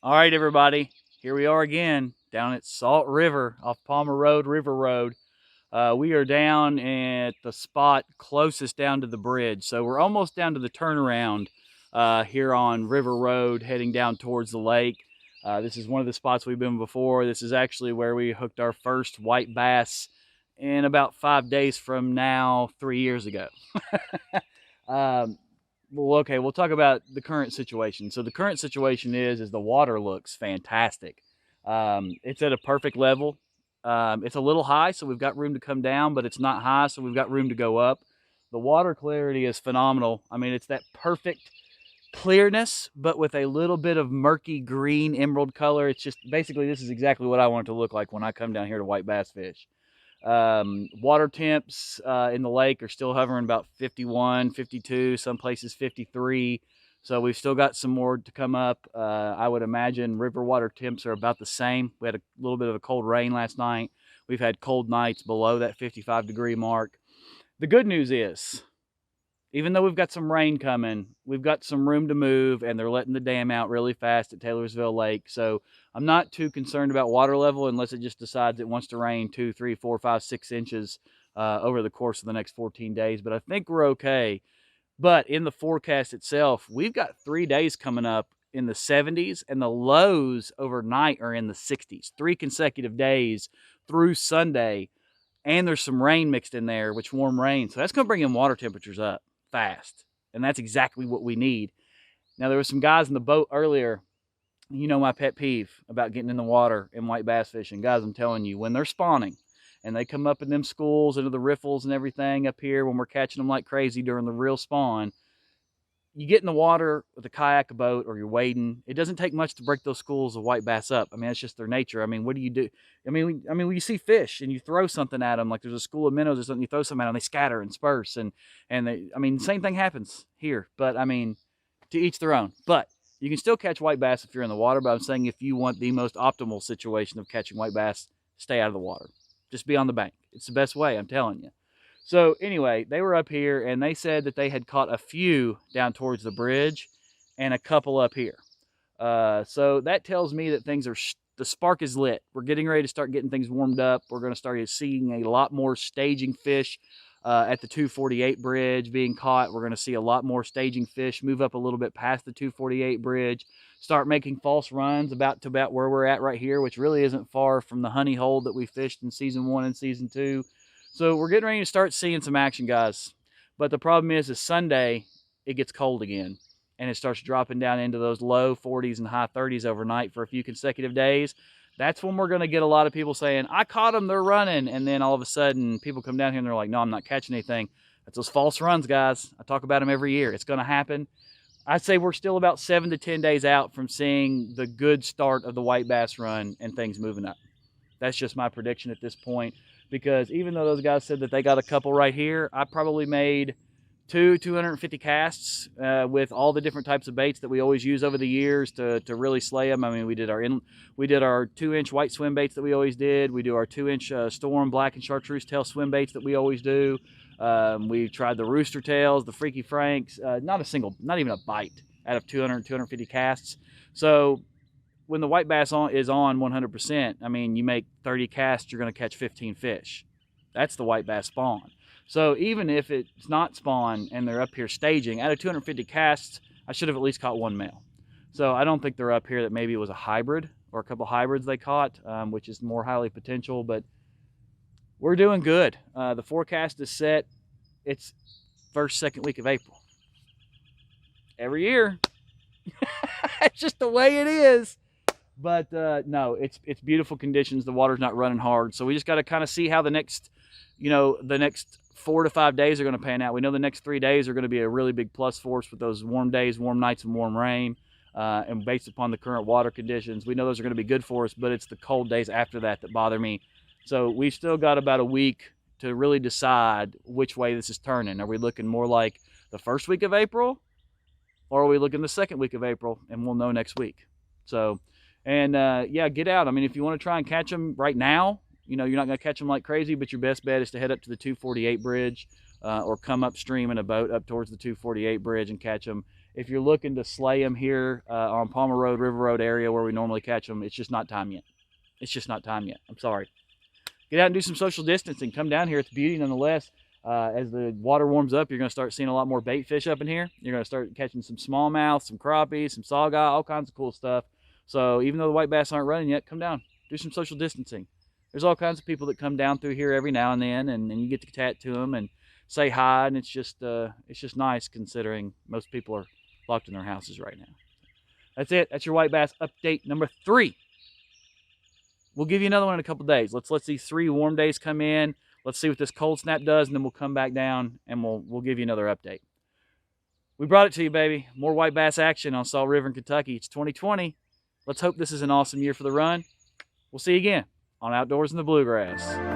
All right, everybody, here we are again down at Salt River off Palmer Road, River Road. We are down at the spot closest down to the bridge. So we're almost down to the turnaround here on River Road heading down towards the lake. This is one of the spots we've been before. This is actually where we hooked our first white bass in about 5 days from now, 3 years ago. um, well, okay, we'll talk about the current situation. So the current situation is the water looks fantastic. It's at a perfect level. It's a little high, so we've got room to come down, but it's not high, so we've got room to go up. The water clarity is phenomenal. I mean, it's that perfect clearness, but with a little bit of murky green emerald color. It's just basically, this is exactly what I want it to look like when I come down here to white bass fish. Water temps in the lake are still hovering about 51, 52, some places 53. So we've still got some more to come up. I would imagine river water temps are about the same. We had a little bit of a cold rain last night. We've had cold nights below that 55-degree mark. The good news is, even though we've got some rain coming, we've got some room to move, and they're letting the dam out really fast at Taylorsville Lake. So I'm not too concerned about water level unless it just decides it wants to rain 2, 3, 4, 5, 6 inches over the course of the next 14 days. But I think we're okay. But in the forecast itself, we've got 3 days coming up in the 70s, and the lows overnight are in the 60s. 3 consecutive days through Sunday, and there's some rain mixed in there, which warm rain. So that's going to bring in water temperatures up fast, and that's exactly what we need. Now, there were some guys in the boat earlier. You know my pet peeve about getting in the water and white bass fishing. Guys, I'm telling you, when they're spawning and they come up in them schools into the riffles and everything up here, when we're catching them like crazy during the real spawn, you get in the water with a kayak, a boat, or you're wading. It doesn't take much to break those schools of white bass up. I mean, it's just their nature. I mean, what do you do? When you see fish and you throw something at them, like there's a school of minnows or something, you throw something at them, they scatter and disperse, and they, same thing happens here. But to each their own. But you can still catch white bass if you're in the water. But I'm saying if you want the most optimal situation of catching white bass, stay out of the water. Just be on the bank. It's the best way, I'm telling you. So anyway, they were up here, and they said that they had caught a few down towards the bridge and a couple up here. So that tells me that the spark is lit. We're getting ready to start getting things warmed up. We're going to start seeing a lot more staging fish at the 248 bridge being caught. We're going to see a lot more staging fish move up a little bit past the 248 bridge, start making false runs about where we're at right here, which really isn't far from the honey hole that we fished in season 1 and season 2. So we're getting ready to start seeing some action, guys. But the problem is Sunday, it gets cold again. And it starts dropping down into those low 40s and high 30s overnight for a few consecutive days. That's when we're going to get a lot of people saying, I caught them, they're running. And then all of a sudden, people come down here and they're like, no, I'm not catching anything. That's those false runs, guys. I talk about them every year. It's going to happen. I'd say we're still about 7 to 10 days out from seeing the good start of the white bass run and things moving up. That's just my prediction at this point. Because even though those guys said that they got a couple right here, I probably made 250 casts with all the different types of baits that we always use over the years to really slay them. I mean, we did our 2-inch white swim baits that we always did. We do our 2-inch storm black and chartreuse tail swim baits that we always do. We tried the rooster tails, the freaky franks, not even a bite out of 250 casts. So when the white bass is on 100%, you make 30 casts, you're going to catch 15 fish. That's the white bass spawn. So even if it's not spawn and they're up here staging, out of 250 casts, I should have at least caught 1 male. So I don't think they're up here that maybe it was a hybrid or a couple hybrids they caught, which is more highly potential, but we're doing good. The forecast is set. It's first, second week of April. Every year. It's just the way it is. But no, it's beautiful conditions. The water's not running hard. So we just got to kind of see how the next 4 to 5 days are going to pan out. We know the next 3 days are going to be a really big plus for us with those warm days, warm nights, and warm rain. And based upon the current water conditions, we know those are going to be good for us, but it's the cold days after that bother me. So we've still got about a week to really decide which way this is turning. Are we looking more like the first week of April, or are we looking the second week of April? And we'll know next week. So, and yeah, get out. If you want to try and catch them right now, you're not going to catch them like crazy, but your best bet is to head up to the 248 bridge or come upstream in a boat up towards the 248 bridge and catch them. if you're looking to slay them here on Palmer Road, River Road area where we normally catch them, it's just not time yet. It's just not time yet. I'm sorry. Get out and do some social distancing. Come down here. It's beauty nonetheless. As the water warms up, you're going to start seeing a lot more bait fish up in here. You're going to start catching some smallmouth, some crappie, some sawguy, all kinds of cool stuff. So even though the white bass aren't running yet, come down. Do some social distancing. There's all kinds of people that come down through here every now and then, and you get to chat to them and say hi, and it's just nice considering most people are locked in their houses right now. That's it. That's your white bass update number 3. We'll give you another one in a couple days. Let's let these 3 warm days come in. Let's see what this cold snap does, and then we'll come back down and we'll give you another update. We brought it to you, baby. More white bass action on Salt River in Kentucky. It's 2020. Let's hope this is an awesome year for the run. We'll see you again on Outdoors in the Bluegrass.